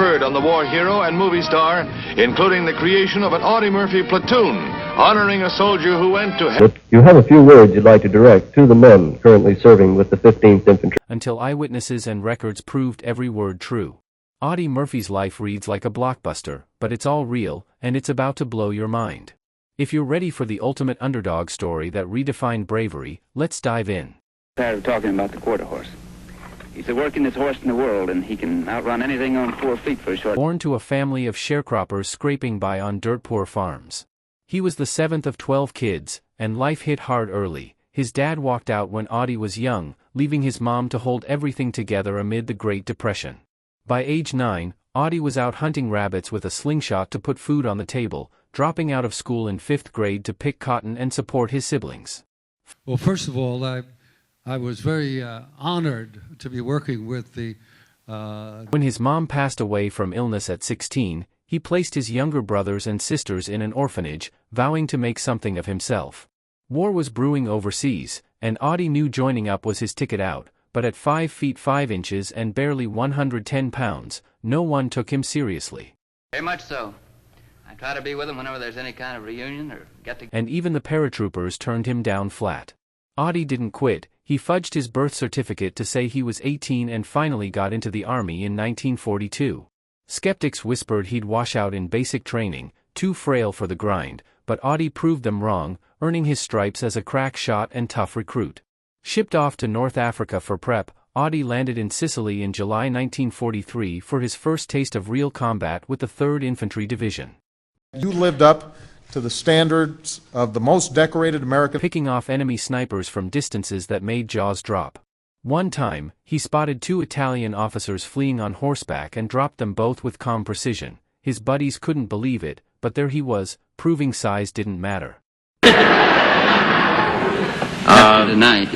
conferred on the war hero and movie star, including the creation of an Audie Murphy platoon, honoring a soldier who went to hell. You have a few words you'd like to direct to the men currently serving with the 15th Infantry. Until eyewitnesses and records proved every word true. Audie Murphy's life reads like a blockbuster, but it's all real, and it's about to blow your mind. If you're ready for the ultimate underdog story that redefined bravery, let's dive in. Tired of talking about the quarter horse. He's the workingest horse in the world, and he can outrun anything on 4 feet for a short. Born to a family of sharecroppers scraping by on dirt-poor farms. He was the 7th of 12 kids, and life hit hard early. His dad walked out when Audie was young, leaving his mom to hold everything together amid the Great Depression. By age 9, Audie was out hunting rabbits with a slingshot to put food on the table, dropping out of school in 5th grade to pick cotton and support his siblings. Well, first of all, I was very honored to be working with the... When his mom passed away from illness at 16, he placed his younger brothers and sisters in an orphanage, vowing to make something of himself. War was brewing overseas, and Audie knew joining up was his ticket out, but at 5 feet 5 inches and barely 110 pounds, no one took him seriously. Very much so. I try to be with him whenever there's any kind of reunion or get-together. And even the paratroopers turned him down flat. Audie didn't quit. He fudged his birth certificate to say he was 18 and finally got into the Army in 1942. Skeptics whispered he'd wash out in basic training, too frail for the grind, but Audie proved them wrong, earning his stripes as a crack shot and tough recruit. Shipped off to North Africa for prep, Audie landed in Sicily in July 1943 for his first taste of real combat with the 3rd Infantry Division. You lived up to the standards of the most decorated American, picking off enemy snipers from distances that made jaws drop. One time, he spotted 2 Italian officers fleeing on horseback and dropped them both with calm precision. His buddies couldn't believe it, but there he was, proving size didn't matter. Tonight,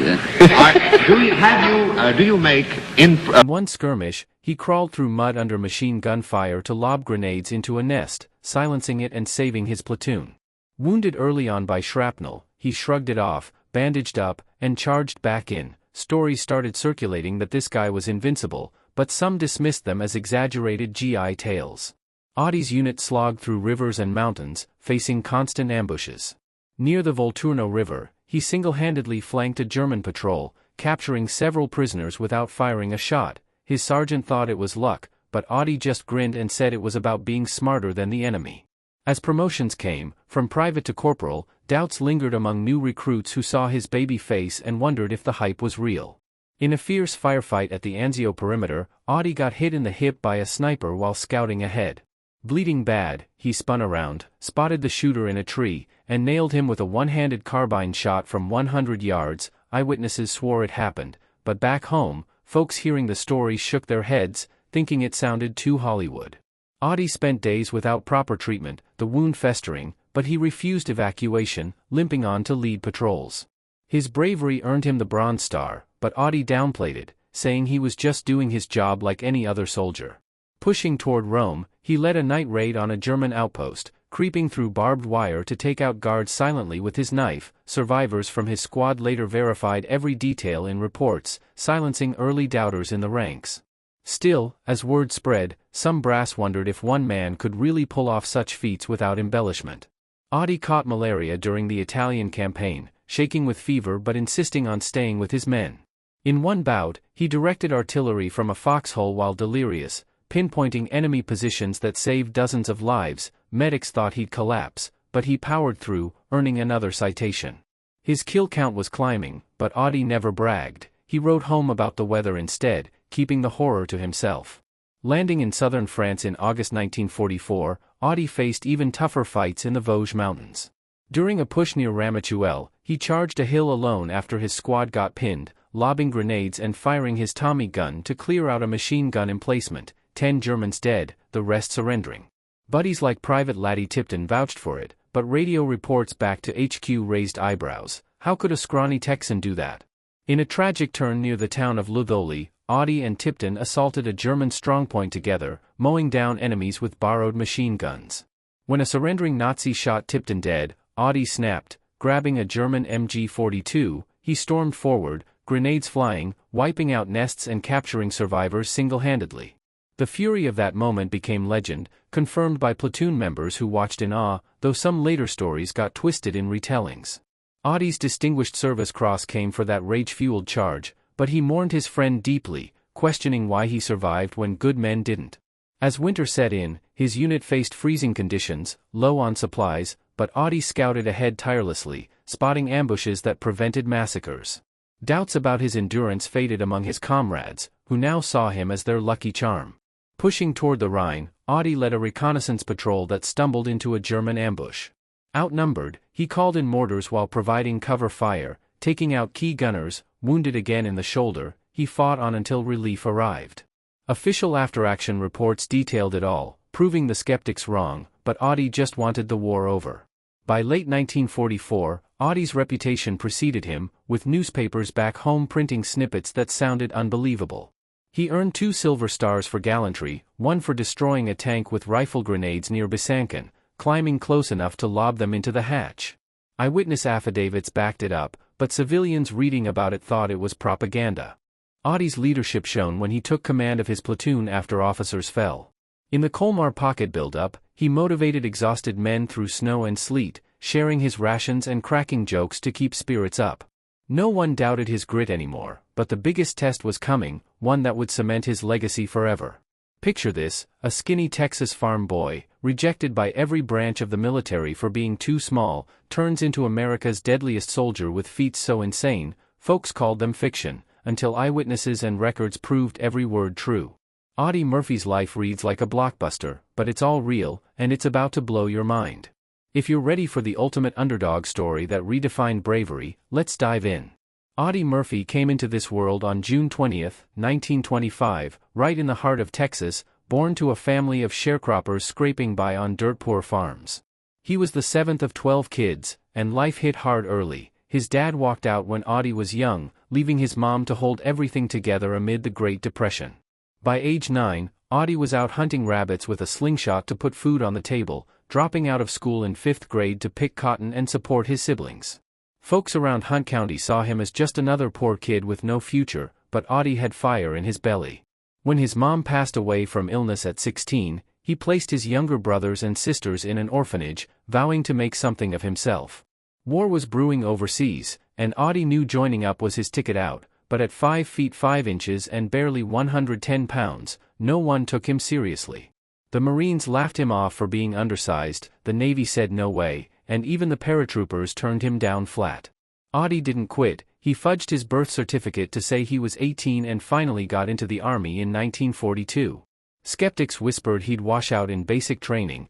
In one skirmish, he crawled through mud under machine gun fire to lob grenades into a nest, silencing it and saving his platoon. Wounded early on by shrapnel, he shrugged it off, bandaged up, and charged back in. Stories started circulating that this guy was invincible, but some dismissed them as exaggerated GI tales. Audie's unit slogged through rivers and mountains, facing constant ambushes. Near the Volturno River, he single-handedly flanked a German patrol, capturing several prisoners without firing a shot. His sergeant thought it was luck, but Audie just grinned and said it was about being smarter than the enemy. As promotions came, from private to corporal, doubts lingered among new recruits who saw his baby face and wondered if the hype was real. In a fierce firefight at the Anzio perimeter, Audie got hit in the hip by a sniper while scouting ahead. Bleeding bad, he spun around, spotted the shooter in a tree, and nailed him with a one-handed carbine shot from 100 yards. Eyewitnesses swore it happened, but back home, folks hearing the story shook their heads, thinking it sounded too Hollywood. Audie spent days without proper treatment, the wound festering, but he refused evacuation, limping on to lead patrols. His bravery earned him the Bronze Star, but Audie downplayed it, saying he was just doing his job like any other soldier. Pushing toward Rome, he led a night raid on a German outpost, creeping through barbed wire to take out guards silently with his knife. Survivors from his squad later verified every detail in reports, silencing early doubters in the ranks. Still, as word spread, some brass wondered if one man could really pull off such feats without embellishment. Audie caught malaria during the Italian campaign, shaking with fever but insisting on staying with his men. In one bout, he directed artillery from a foxhole while delirious, pinpointing enemy positions that saved dozens of lives. Medics thought he'd collapse, but he powered through, earning another citation. His kill count was climbing, but Audie never bragged. He wrote home about the weather instead, keeping the horror to himself. Landing in southern France in August 1944, Audie faced even tougher fights in the Vosges Mountains. During a push near Ramatuelle, he charged a hill alone after his squad got pinned, lobbing grenades and firing his Tommy gun to clear out a machine gun emplacement. 10 Germans dead, the rest surrendering. Buddies like Private Laddie Tipton vouched for it, but radio reports back to HQ raised eyebrows. How could a scrawny Texan do that? In a tragic turn near the town of Lutholi, Audie and Tipton assaulted a German strongpoint together, mowing down enemies with borrowed machine guns. When a surrendering Nazi shot Tipton dead, Audie snapped. Grabbing a German MG-42, he stormed forward, grenades flying, wiping out nests and capturing survivors single-handedly. The fury of that moment became legend, confirmed by platoon members who watched in awe, though some later stories got twisted in retellings. Audie's Distinguished Service Cross came for that rage-fueled charge, but he mourned his friend deeply, questioning why he survived when good men didn't. As winter set in, his unit faced freezing conditions, low on supplies, but Audie scouted ahead tirelessly, spotting ambushes that prevented massacres. Doubts about his endurance faded among his comrades, who now saw him as their lucky charm. Pushing toward the Rhine, Audie led a reconnaissance patrol that stumbled into a German ambush. Outnumbered, he called in mortars while providing cover fire, taking out key gunners. Wounded again in the shoulder, he fought on until relief arrived. Official after-action reports detailed it all, proving the skeptics wrong, but Audie just wanted the war over. By late 1944, Audie's reputation preceded him, with newspapers back home printing snippets that sounded unbelievable. He earned 2 Silver Stars for gallantry, one for destroying a tank with rifle grenades near Bisanken, climbing close enough to lob them into the hatch. Eyewitness affidavits backed it up, but civilians reading about it thought it was propaganda. Audie's leadership shone when he took command of his platoon after officers fell. In the Colmar pocket buildup, he motivated exhausted men through snow and sleet, sharing his rations and cracking jokes to keep spirits up. No one doubted his grit anymore, but the biggest test was coming, one that would cement his legacy forever. Picture this: a skinny Texas farm boy, rejected by every branch of the military for being too small, turns into America's deadliest soldier with feats so insane, folks called them fiction, until eyewitnesses and records proved every word true. Audie Murphy's life reads like a blockbuster, but it's all real, and it's about to blow your mind. If you're ready for the ultimate underdog story that redefined bravery, let's dive in. Audie Murphy came into this world on June 20, 1925, right in the heart of Texas, born to a family of sharecroppers scraping by on dirt-poor farms. He was the 7th of 12 kids, and life hit hard early. His dad walked out when Audie was young, leaving his mom to hold everything together amid the Great Depression. By age 9, Audie was out hunting rabbits with a slingshot to put food on the table, dropping out of school in 5th grade to pick cotton and support his siblings. Folks around Hunt County saw him as just another poor kid with no future, but Audie had fire in his belly. When his mom passed away from illness at 16, he placed his younger brothers and sisters in an orphanage, vowing to make something of himself. War was brewing overseas, and Audie knew joining up was his ticket out, but at 5 feet 5 inches and barely 110 pounds, no one took him seriously. The Marines laughed him off for being undersized, the Navy said no way, and even the paratroopers turned him down flat. Audie didn't quit. He fudged his birth certificate to say he was 18 and finally got into the Army in 1942. Skeptics whispered he'd wash out in basic training,